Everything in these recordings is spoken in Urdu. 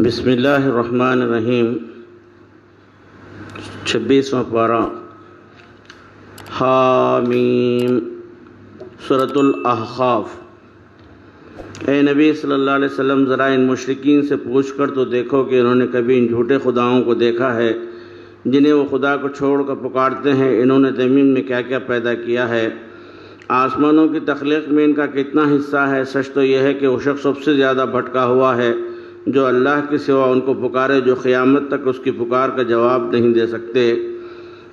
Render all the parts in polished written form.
بسم اللہ الرحمن الرحیم 26واں پارہ حامیم سورۃ الاحقاف۔ اے نبی صلی اللہ علیہ وسلم، ذرا ان مشرکین سے پوچھ کر تو دیکھو کہ انہوں نے کبھی ان جھوٹے خداؤں کو دیکھا ہے جنہیں وہ خدا کو چھوڑ کر پکارتے ہیں۔ انہوں نے زمین میں کیا کیا پیدا کیا ہے، آسمانوں کی تخلیق میں ان کا کتنا حصہ ہے۔ سچ تو یہ ہے کہ وہ شخص سب سے زیادہ بھٹکا ہوا ہے جو اللہ کے سوا ان کو پکارے، جو قیامت تک اس کی پکار کا جواب نہیں دے سکتے۔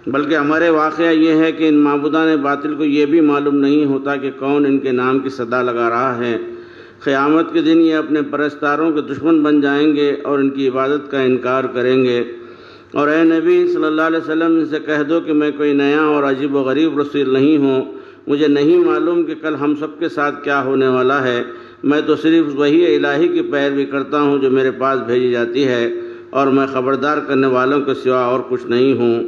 بلکہ ہمارے واقعہ یہ ہے کہ ان معبودان باطل کو یہ بھی معلوم نہیں ہوتا کہ کون ان کے نام کی صدا لگا رہا ہے۔ قیامت کے دن یہ اپنے پرستاروں کے دشمن بن جائیں گے اور ان کی عبادت کا انکار کریں گے۔ اور اے نبی صلی اللہ علیہ وسلم، ان سے کہہ دو کہ میں کوئی نیا اور عجیب و غریب رسول نہیں ہوں۔ مجھے نہیں معلوم کہ کل ہم سب کے ساتھ کیا ہونے والا ہے۔ میں تو صرف وحی الہی کی پیروی کرتا ہوں جو میرے پاس بھیجی جاتی ہے، اور میں خبردار کرنے والوں کے سوا اور کچھ نہیں ہوں۔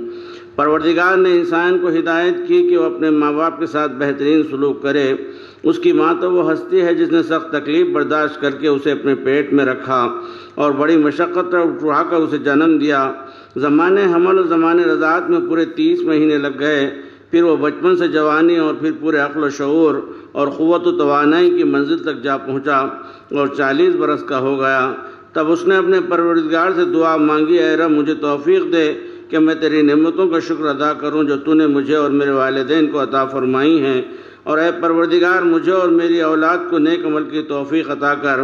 پروردگار نے انسان کو ہدایت کی کہ وہ اپنے ماں باپ کے ساتھ بہترین سلوک کرے۔ اس کی ماں تو وہ ہستی ہے جس نے سخت تکلیف برداشت کر کے اسے اپنے پیٹ میں رکھا اور بڑی مشقت اٹھا کر اسے جنم دیا۔ زمانے حمل اور زمانے رضاعت میں پورے 30 مہینے لگ گئے۔ پھر وہ بچپن سے جوانی اور پھر پورے عقل و شعور اور قوت و توانائی کی منزل تک جا پہنچا اور 40 برس کا ہو گیا۔ تب اس نے اپنے پروردگار سے دعا مانگی، اے رب مجھے توفیق دے کہ میں تیری نعمتوں کا شکر ادا کروں جو تو نے مجھے اور میرے والدین کو عطا فرمائی ہیں، اور اے پروردگار مجھے اور میری اولاد کو نیک عمل کی توفیق عطا کر۔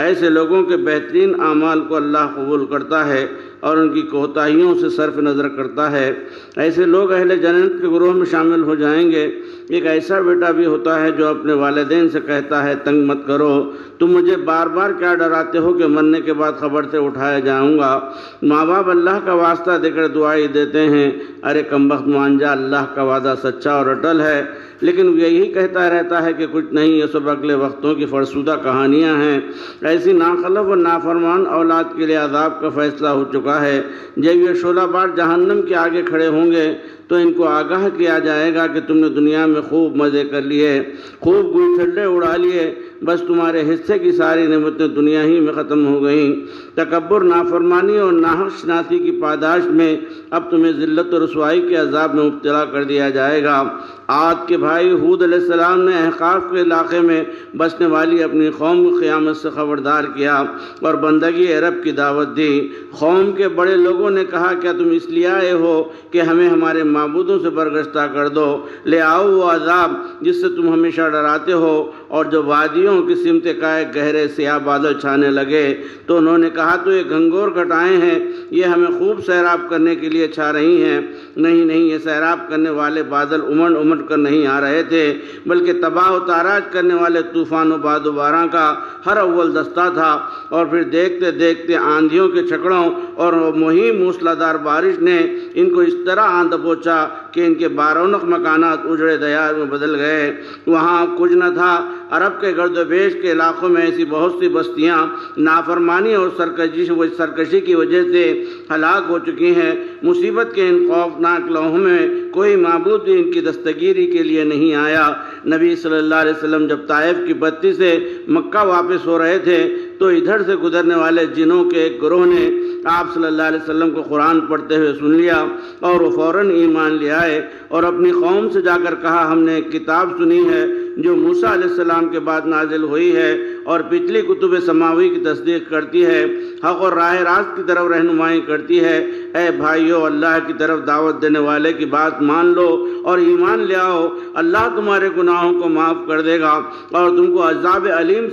ایسے لوگوں کے بہترین اعمال کو اللہ قبول کرتا ہے اور ان کی کوتاہیوں سے صرف نظر کرتا ہے۔ ایسے لوگ اہل جنت کے گروہ میں شامل ہو جائیں گے۔ ایک ایسا بیٹا بھی ہوتا ہے جو اپنے والدین سے کہتا ہے، تنگ مت کرو، تم مجھے بار بار کیا ڈراتے ہو کہ مرنے کے بعد خبر سے اٹھایا جاؤں گا۔ ماں باپ اللہ کا واسطہ دے کر دعائی دیتے ہیں، ارے کمبخت مان جا، اللہ کا وعدہ سچا اور اٹل ہے، لیکن وہ یہی کہتا رہتا ہے کہ کچھ نہیں، یہ سب اگلے وقتوں کی فرسودہ کہانیاں ہیں۔ ایسی ناخلف اور نافرمان اولاد کے لیے عذاب کا فیصلہ ہو چکا ہے۔ جب یہ شعلہ بار جہنم کے آگے کھڑے ہوں گے تو ان کو آگاہ کیا جائے گا کہ تم نے دنیا میں خوب مزے کر لیے، خوب گل چھلے اڑا لیے، بس تمہارے حصے کی ساری نعمتیں دنیا ہی میں ختم ہو گئیں۔ تکبر، نافرمانی اور ناحق شناسی کی پاداش میں اب تمہیں ذلت و رسوائی کے عذاب میں مبتلا کر دیا جائے گا۔ عاد کے بھائی ہود علیہ السلام نے احقاف کے علاقے میں بسنے والی اپنی قوم کو قیامت سے خبردار کیا اور بندگی رب کی دعوت دی۔ قوم کے بڑے لوگوں نے کہا، کیا تم اس لیے آئے ہو کہ ہمیں ہمارے معبودوں سے برگشتہ کر دو؟ لے آؤ وہ عذاب جس سے تم ہمیشہ ڈراتے ہو۔ اور جو وادیوں کی سمت کا ایک گہرے سیاہ بادل چھانے لگے تو انہوں نے کہا، تو یہ گھنگور گھٹائیں ہیں، یہ ہمیں خوب سیراب کرنے کے لیے چھا رہی ہیں۔ نہیں نہیں، یہ سیراب کرنے والے بادل امڑ امڑ کر نہیں آ رہے تھے، بلکہ تباہ و تاراج کرنے والے طوفان و باد و باران کا ہر اول دستہ تھا۔ اور پھر دیکھتے دیکھتے آندھیوں کے چھکڑوں اور مہیم موسلادھار بارش نے ان کو اس طرح آن دبوچا کہ ان کے بارونق مکانات اجڑے دیار میں بدل گئے۔ وہاں کچھ نہ تھا۔ عرب کے گرد و بیش کے علاقوں میں ایسی بہت سی بستیاں نافرمانی اور سرکشی کی وجہ سے ہلاک ہو چکی ہیں۔ مصیبت کے ان خوفناک لمحوں میں کوئی معبود بھی ان کی دستگیری کے لیے نہیں آیا۔ نبی صلی اللہ علیہ وسلم جب طائف کی بستی سے مکہ واپس ہو رہے تھے تو ادھر سے گزرنے والے جنوں کے ایک گروہ نے آپ صلی اللہ علیہ وسلم کو قرآن پڑھتے ہوئے سن لیا اور وہ فوراً ایمان لے آئے اور اپنی قوم سے جا کر کہا، ہم نے ایک کتاب سنی ہے جو موسیٰ علیہ السلام کے بعد نازل ہوئی ہے اور پچھلی کتب سماوی کی تصدیق کرتی ہے، حق اور راہ راست کی طرف رہنمائی کرتی ہے۔ اے بھائیو، اللہ کی طرف دعوت دینے والے کی بات مان لو اور ایمان لے آؤ، اللہ تمہارے گناہوں کو معاف کر دے گا اور تم کو عذاب علیم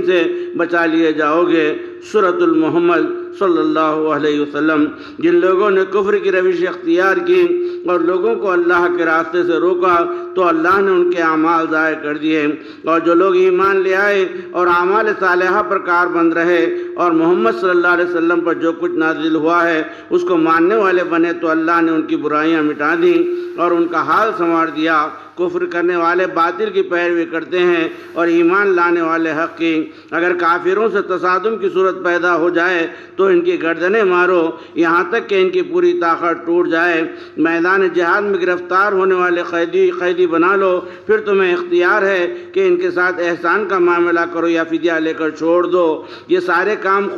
سے بچا لیے جاؤ گے۔ سورۃ المحمد صلی اللہ علیہ وسلم۔ جن لوگوں نے کفر کی روش اختیار کی اور لوگوں کو اللہ کے راستے سے روکا تو اللہ نے ان کے اعمال ضائع کر دیے، اور جو لوگ ایمان لے آئے اور اعمال صالحہ پر کاربند رہے اور محمد صلی اللہ علیہ وسلم پر جو کچھ نازل ہوا ہے اس کو ماننے والے بنے تو اللہ نے ان کی برائیاں مٹا دیں اور ان کا حال سنوار دیا۔ کفر کرنے والے باطل کی پیروی کرتے ہیں اور ایمان لانے والے حق کی۔ اگر کافروں سے تصادم کی صورت پیدا ہو جائے تو ان کی گردنیں مارو یہاں تک کہ ان کی پوری طاقت ٹوٹ جائے۔ میدان جہاد میں گرفتار ہونے والے قیدی بنا لو، پھر تمہیں اختیار ہے کہ ان کے ساتھ احسان کا معاملہ کرو یا فدیہ لے کر چھوڑ دو۔ یہ سارے کام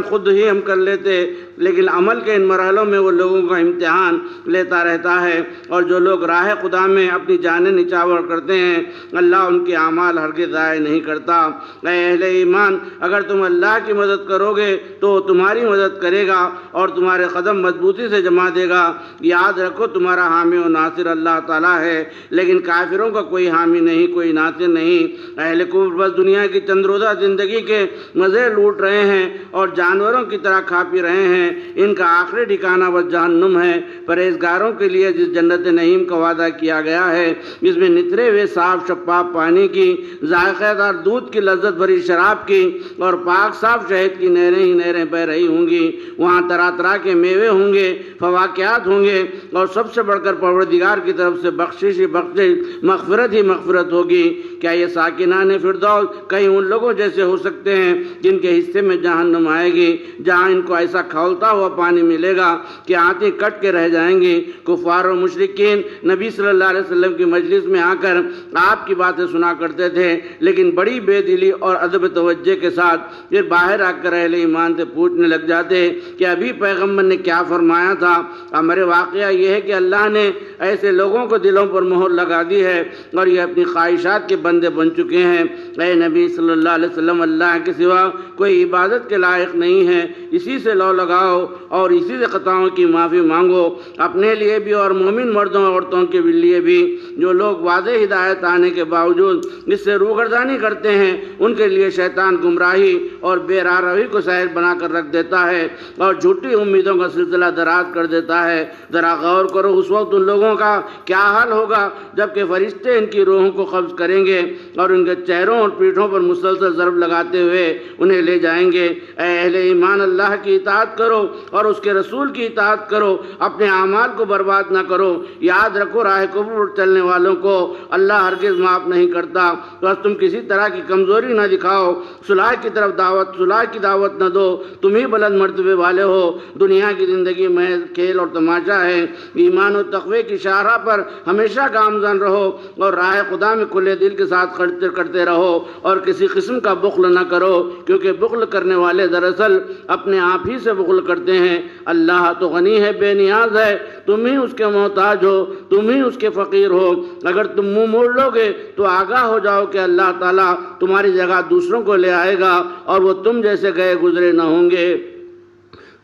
خود ہی ہم کر لیتے، لیکن عمل کے ان مرحلوں میں وہ لوگوں کا امتحان لیتا رہتا ہے، اور جو لوگ راہ خدا میں اپنی جانیں نچھاور کرتے ہیں اللہ ان کے اعمال ہرگز ضائع نہیں کرتا۔ اے اہل ایمان، اگر تم اللہ کی مدد کرو گے تو وہ تمہاری مدد کرے گا اور تمہارے قدم مضبوطی سے جما دے گا۔ یاد رکھو تمہارا حامی و ناصر اللہ تعالیٰ ہے، لیکن کافروں کا کوئی حامی نہیں، کوئی ناصر نہیں۔ اہل کفر بس دنیا کی چند روزہ زندگی کے مزے لوٹ رہے ہیں اور جانوروں کی طرح کھا پی رہے ہیں۔ ان کا آخری ٹھکانہ بس جہنم ہے۔ پرہیزگاروں کے لیے جس جنت نعیم کا وعدہ کیا گیا ہے، جس میں نترے ہوئے صاف شفاف پانی کی، ذائقہ دار دودھ کی لذت بھری شراب کی اور پاک صاف شہد کی نہریں ہی نہریں بہ رہی ہوں گی۔ وہاں طرح طرح کے میوے ہوں گے، فواکہات ہوں گے، اور سب سے بڑھ کر پروردگار کی طرف سے بخشش ہی بخشش، مغفرت ہی مغفرت ہوگی۔ کیا یہ ساکنان فردوس کہیں ان لوگوں جیسے ہو سکتے ہیں جن کے حصے میں جہنم آئے گی، جہاں ان کو ایسا کھولتا ہوا پانی ملے گا کہ آنتیں کٹ کے رہ جائیں گی؟ کفار و مشرکین نبی صلی اللہ علیہ وسلم کی مجلس میں آ کر آپ کی باتیں سنا کرتے تھے، لیکن بڑی بے دلی اور ادب توجہ کے ساتھ پھر باہر آ کر اہل ایمان سے پوچھنے لگ جاتے کہ ابھی پیغمبر نے کیا فرمایا تھا۔ ہمارے واقعہ یہ ہے کہ اللہ نے ایسے لوگوں کو دلوں پر مہر لگا دی ہے اور یہ اپنی خواہشات کے بندے بن چکے ہیں۔ اے نبی صلی اللہ علیہ وسلم، اللہ کے سوا کوئی عبادت کے لائق نہیں ہے، اسی سے لو لگاؤ اور اسی سے خطاؤں کی معافی مانگو، اپنے لیے بھی اور مومن مردوں اور عورتوں کے لیے بھی۔ جو لوگ واضح ہدایت آنے کے باوجود اس سے روگردانی کرتے ہیں، ان کے لیے شیطان گمراہی اور بے راہ روی کو سہل بنا کر رکھ دیتا ہے اور جھوٹی امیدوں کا سلسلہ دراز کر دیتا ہے۔ ذرا غور کرو اس وقت ان لوگوں کا کیا حال ہوگا جبکہ فرشتے ان کی روحوں کو قبض کریں گے اور ان کے چہروں اور پیٹھوں پر مسلسل ضرب لگاتے ہوئے انہیں لے جائیں گے۔ اے اہل ایمان، اللہ کی اطاعت کرو اور اس کے رسول کی اطاعت کرو، اپنے اعمال کو برباد نہ کرو۔ یاد رکھو راہ کفر پر چلنے والوں کو اللہ ہرگز معاف نہیں کرتا۔ بس تم کسی طرح کی کمزوری نہ دکھاؤ، صلح کی دعوت نہ دو، تم ہی بلند مرتبے والے ہو۔ دنیا کی زندگی محض کھیل اور تماشا ہے۔ ایمان و تقوی کی شاہراہ پر ہمیشہ گامزن رہو اور راہ خدا میں کھلے دل کے ساتھ کرتے رہو اور کسی قسم کا بخل نہ کرو، کیونکہ بخل کرنے والے دراصل اپنے آپ ہی سے بخل کرتے ہیں۔ اللہ تو غنی ہے، بے نیاز ہے، تم ہی اس کے محتاج ہو، تم ہی اس کے فقیر ہو۔ اگر تم منہ موڑ لو گے تو آگاہ ہو جاؤ کہ اللہ تعالیٰ تمہاری جگہ دوسروں کو لے آئے گا اور وہ تم جیسے گئے گزرے نہ ہوں گے۔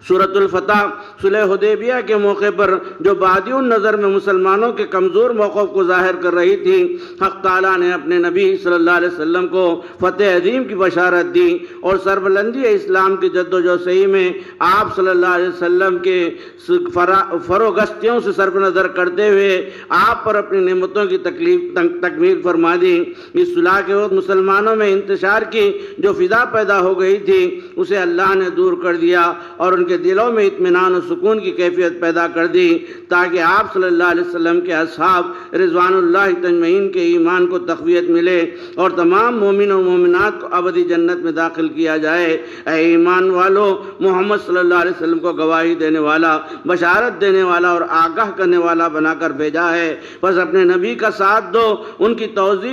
سورۃ الفتح صلح حدیبیہ کے موقع پر جو بادی النظر میں مسلمانوں کے کمزور موقف کو ظاہر کر رہی تھی، حق تعالیٰ نے اپنے نبی صلی اللہ علیہ وسلم کو فتح عظیم کی بشارت دی اور سربلندی اسلام کی جد و جہد میں آپ صلی اللہ علیہ وسلم کے فروغستیوں سے صرف نظر کرتے ہوئے آپ پر اپنی نعمتوں کی تکمیل فرما دی۔ اس صلح کے وقت مسلمانوں میں انتشار کی جو فضا پیدا ہو گئی تھی اسے اللہ نے دور کر دیا اور ان کے دلوں میں اطمینان و سکون کی کیفیت پیدا کر دی، تاکہ آپ صلی اللہ علیہ وسلم کے اصحاب رضوان اللہ تجمعین کے ایمان کو تقویت ملے اور تمام مومن و مومنات کو ابدی جنت میں داخل کیا جائے۔ اے ایمان والو، محمد صلی اللہ علیہ وسلم کو گواہی دینے والا، بشارت دینے والا اور آگاہ کرنے والا بنا کر بھیجا ہے، بس اپنے نبی کا ساتھ دو، ان کی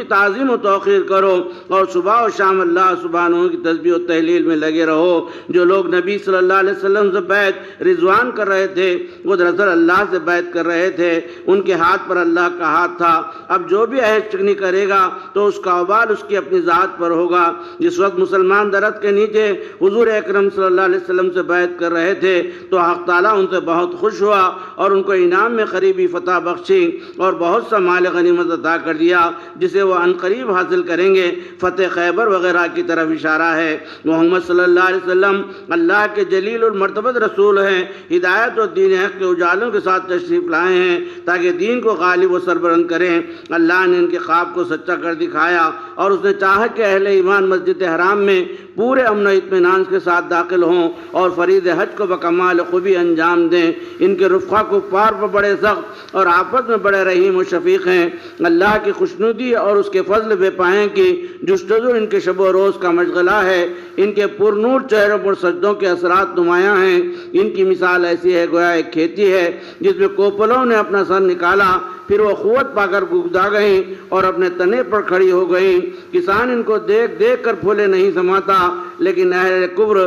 تعظیم و توقیر کرو اور صبح و شام اللہ سبحانہ کی تسبیح و تہلیل میں لگے رہو۔ جو لوگ نبی صلی اللہ علیہ وسلم سے بیعت رضوان کر رہے تھے وہ دراصل اللہ سے بیعت کر رہے تھے، ان کے ہاتھ پر اللہ کا ہاتھ تھا۔ اب جو بھی عہد چکنی کرے گا تو اس کا وبال اس کی اپنی ذات پر ہوگا۔ جس وقت مسلمان درخت کے نیچے حضور اکرم صلی اللہ علیہ وسلم سے بیعت کر رہے تھے تو حق تعالیٰ ان سے بہت خوش ہوا اور ان کو انعام میں قریبی فتح بخشی اور بہت سا مال غنیمت عطا کر دیا جسے وہ عنقریب حاصل کریں گے۔ فتح خیبر وغیرہ کی طرف اشارہ ہے۔ محمد صلی اللہ علیہ وسلم اللہ کے جلیل المرتبت رسول ہیں، ہدایت اور دین حق کے اجالوں کے ساتھ تشریف لائے ہیں تاکہ دین کو غالب و سربلند کریں۔ اللہ نے ان کے خواب کو سچا کر دکھایا اور اس نے چاہا کہ اہل ایمان مسجد حرام میں پورے امن و اطمینان کے ساتھ داخل ہوں اور فرید حج کو بکمال خوبی انجام دیں۔ ان کے رفقا کفار پر بڑے سخت اور آپس میں بڑے رحیم و شفیق ہیں۔ اللہ کی خوشنودی اور اس کے فضل بے پائیں کی جستجو ان کے شب و روز کا مشغلہ ہے۔ ان کے پر نور چہروں پر سجدوں کے اثرات نمایاں ہیں۔ ان کی مثال ایسی ہے گویا ایک کھیتی ہے جس میں کوپلوں نے اپنا سر نکالا، پھر وہ قوت پا کر گگدا گئیں اور اپنے تنے پر کھڑی ہو گئیں۔ کسان ان کو دیکھ دیکھ کر پھولے نہیں سماتا، لیکن اہل کفر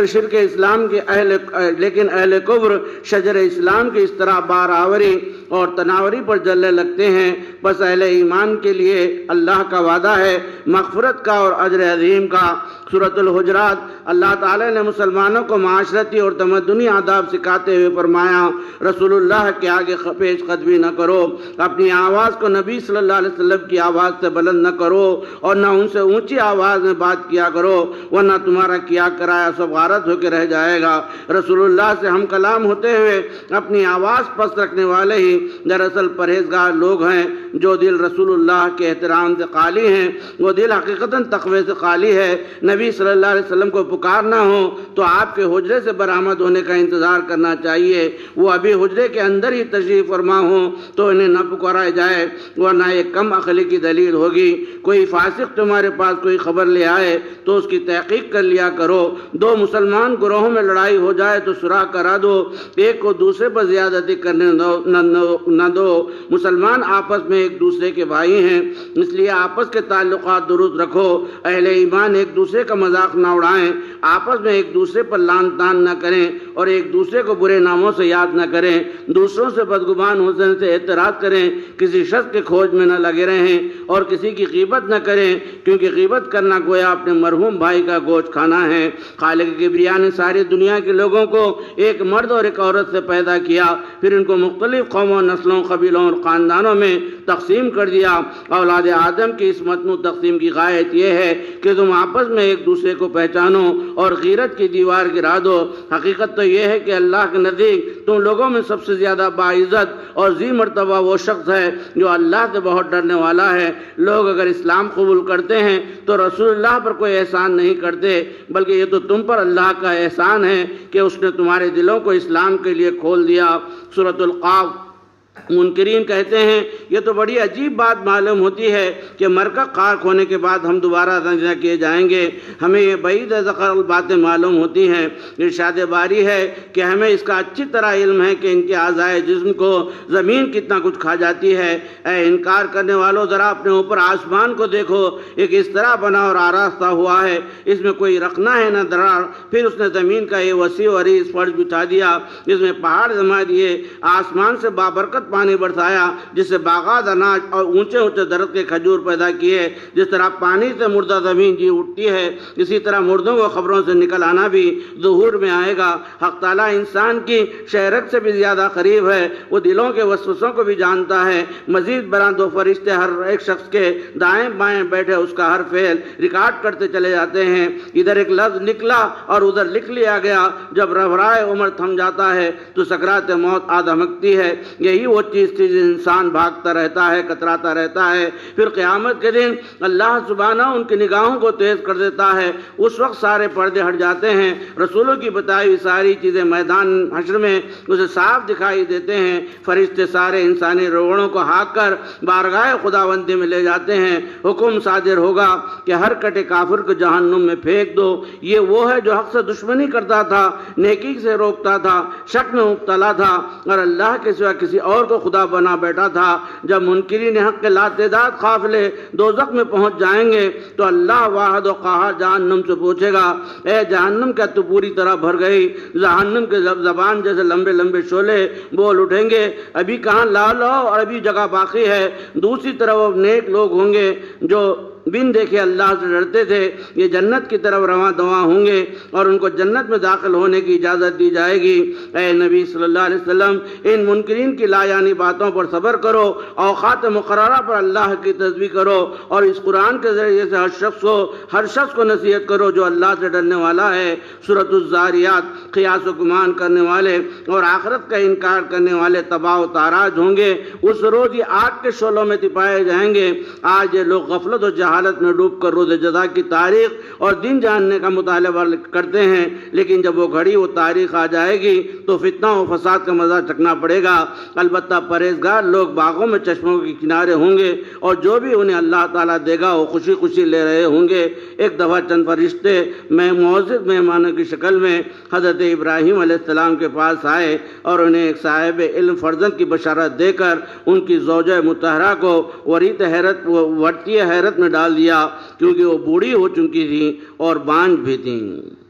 شرک اسلام کے اہل کفر شجر اسلام کی اس طرح بار آوری اور تناوری پر جلنے لگتے ہیں۔ بس اہل ایمان کے لیے اللہ کا وعدہ ہے مغفرت کا اور اجر عظیم کا۔ سورۃ الحجرات اللہ تعالی نے مسلمانوں کو معاشرتی اور تمدنی آداب سکھاتے ہوئے فرمایا، رسول اللہ کے آگے پیش قدمی نہ کرو، اپنی آواز کو نبی صلی اللہ علیہ وسلم کی آواز سے بلند نہ کرو اور نہ ان سے اونچی آواز میں بات کیا کرو، ورنہ تمہارا کیا کرایا سب غارت ہو کے رہ جائے گا۔ رسول اللہ سے ہم کلام ہوتے ہوئے اپنی آواز پست رکھنے والے ہی دراصل پرہیزگار لوگ ہیں۔ جو دل رسول اللہ کے احترام سے خالی ہیں وہ دل حقیقتاً تقوی سے خالی ہے۔ نبی صلی اللہ علیہ وسلم کو پکارنا ہو تو آپ کے حجرے سے برآمد ہونے کا انتظار کرنا چاہیے۔ وہ ابھی حجرے کے اندر ہی تشریف فرما ہوں تو انہیں نہ پکارا جائے، ورنہ ایک کم عقلی کی دلیل ہوگی۔ کوئی فاسق تمہارے پاس کوئی خبر لے آئے تو اس کی تحقیق کر لیا کرو۔ دو مسلمان گروہوں میں لڑائی ہو جائے تو سراغ کرا دو، ایک کو دوسرے پر زیادتی کرنے نہ دو۔ مسلمان آپس میں ایک دوسرے کے بھائی ہیں، اس لیے آپس کے تعلقات درست رکھو۔ اہل ایمان ایک دوسرے کا مذاق نہ اڑائیں، آپس میں ایک دوسرے پر لعن طعن نہ کریں اور ایک دوسرے کو برے ناموں سے یاد نہ کریں۔ دوسروں سے بدگمان ہونے سے اعتراض کریں، کسی شخص کے کھوج میں نہ لگے رہیں اور کسی کی غیبت نہ کریں، کیونکہ غیبت کرنا گویا اپنے مرحوم بھائی کا گوشت کھانا ہے۔ خالق کبریا نے ساری دنیا کے لوگوں کو ایک مرد اور ایک عورت سے پیدا کیا، پھر ان کو مختلف قوموں، نسلوں، قبیلوں اور خاندانوں میں تقسیم کر دیا۔ اولاد آدم کی اس متنوع تقسیم کی غایت یہ ہے کہ تم آپس میں ایک دوسرے کو پہچانو اور غیرت کی دیوار گرا دو۔ حقیقت تو یہ ہے کہ اللہ کے نزدیک تم لوگوں میں سب سے زیادہ باعزت اور ذی مرتبہ وہ شخص ہے جو اللہ سے بہت ڈرنے والا ہے۔ لوگ اگر اسلام قبول کرتے ہیں تو رسول اللہ پر کوئی احسان نہیں کرتے، بلکہ یہ تو تم پر اللہ کا احسان ہے کہ اس نے تمہارے دلوں کو اسلام کے لیے کھول دیا۔ سورۃ القاف۔ منکرین کہتے ہیں یہ تو بڑی عجیب بات معلوم ہوتی ہے کہ مر کر خاک ہونے کے بعد ہم دوبارہ زندہ کیے جائیں گے، ہمیں یہ بعید ذکر باتیں معلوم ہوتی ہیں۔ ارشاد باری ہے کہ ہمیں اس کا اچھی طرح علم ہے کہ ان کے اعضائے جسم کو زمین کتنا کچھ کھا جاتی ہے۔ اے انکار کرنے والوں، ذرا اپنے اوپر آسمان کو دیکھو، ایک اس طرح بنا اور آراستہ ہوا ہے، اس میں کوئی رکھنا ہے نہ دراڑ۔ پھر اس نے زمین کا یہ وسیع و عریض فرش بچھا دیا، جس میں پہاڑ جما دیے، آسمان سے بابرکت پانی برسایا جس سے باغات اناج اور اونچے اونچے درخت کے کھجور پیدا کیے۔ جس طرح پانی سے مردہ زمین جی اٹھتی ہے، اسی طرح مردوں کو خبروں سے نکل آنا بھی ظہور میں آئے گا۔ حق تعالیٰ انسان کی شہرت سے بھی زیادہ قریب ہے، وہ دلوں کے وسوسوں کو بھی جانتا ہے۔ مزید برآں دو فرشتے ہر ایک شخص کے دائیں بائیں بیٹھے اس کا ہر فعل ریکارڈ کرتے چلے جاتے ہیں۔ ادھر ایک لفظ نکلا اور ادھر لکھ لیا گیا۔ جب رفرائے عمر تھم جاتا ہے تو سکرات موت آ دھمکتی ہے۔ یہی وہ چیز تھی جس انسان بھاگتا رہتا ہے، کتراتا رہتا ہے۔ پھر قیامت کے دن اللہ سبحانہ ان کی نگاہوں کو تیز کر دیتا ہے، اس وقت سارے پردے ہٹ جاتے ہیں، رسولوں کی بتائی ہوئی ساری چیزیں میدان حشر میں اسے صاف دکھائی دیتے ہیں۔ فرشتے سارے انسانی روغنوں کو ہانک کر بارگاہ خداوندی میں لے جاتے ہیں۔ حکم صادر ہوگا کہ ہر کٹے کافر کو جہنم میں پھینک دو۔ یہ وہ ہے جو حق سے دشمنی کرتا تھا، نیکی سے روکتا تھا، شک میں مبتلا تھا اور اللہ کے سوا کسی اور کو خدا بنا بیٹھا تھا۔ جب منکرین حق کے لاتعداد قافلے دوزخ میں پہنچ جائیں گے تو اللہ واحد و قہار جہنم سے پوچھے گا، اے جہنم کیا تو پوری طرح بھر گئی؟ جہنم کے زبان جیسے لمبے لمبے شعلے بول اٹھیں گے، ابھی کہاں لا لو اور ابھی جگہ باقی ہے۔ دوسری طرف وہ نیک لوگ ہوں گے جو بن دیکھے اللہ سے ڈرتے تھے، یہ جنت کی طرف رواں دواں ہوں گے اور ان کو جنت میں داخل ہونے کی اجازت دی جائے گی۔ اے نبی صلی اللہ علیہ وسلم، ان منکرین کی لا یعنی باتوں پر صبر کرو، اوقات مقررہ پر اللہ کی تسبیح کرو اور اس قرآن کے ذریعے سے ہر شخص کو نصیحت کرو جو اللہ سے ڈرنے والا ہے۔ سورۃ الزاریات۔ قیاس و گمان کرنے والے اور آخرت کا انکار کرنے والے تباہ و تاراج ہوں گے، اس روز یہ آگ کے شعلوں میں تپائے جائیں گے۔ آج یہ لوگ غفلت و جہالت حالت میں ڈوب کر روز جزا کی تاریخ اور دن جاننے کا مطالبہ کرتے ہیں، لیکن جب وہ گھڑی وہ تاریخ آ جائے گی تو فتنہ و فساد کا مزہ چکھنا پڑے گا۔ البتہ پرہیزگار لوگ باغوں میں چشموں کے کنارے ہوں گے، اور جو بھی انہیں اللہ تعالیٰ دے گا وہ خوشی خوشی لے رہے ہوں گے۔ ایک دفعہ چند فرشتے معزز مہمانوں کی شکل میں حضرت ابراہیم علیہ السلام کے پاس آئے اور انہیں ایک صاحب علم فرزند کی بشارت دے کر ان کی زوجہ مطہرہ کو ورطی حیرت میں ڈال دیا، کیونکہ وہ بوڑھی ہو چکی تھیں اور بانجھ بھی تھیں۔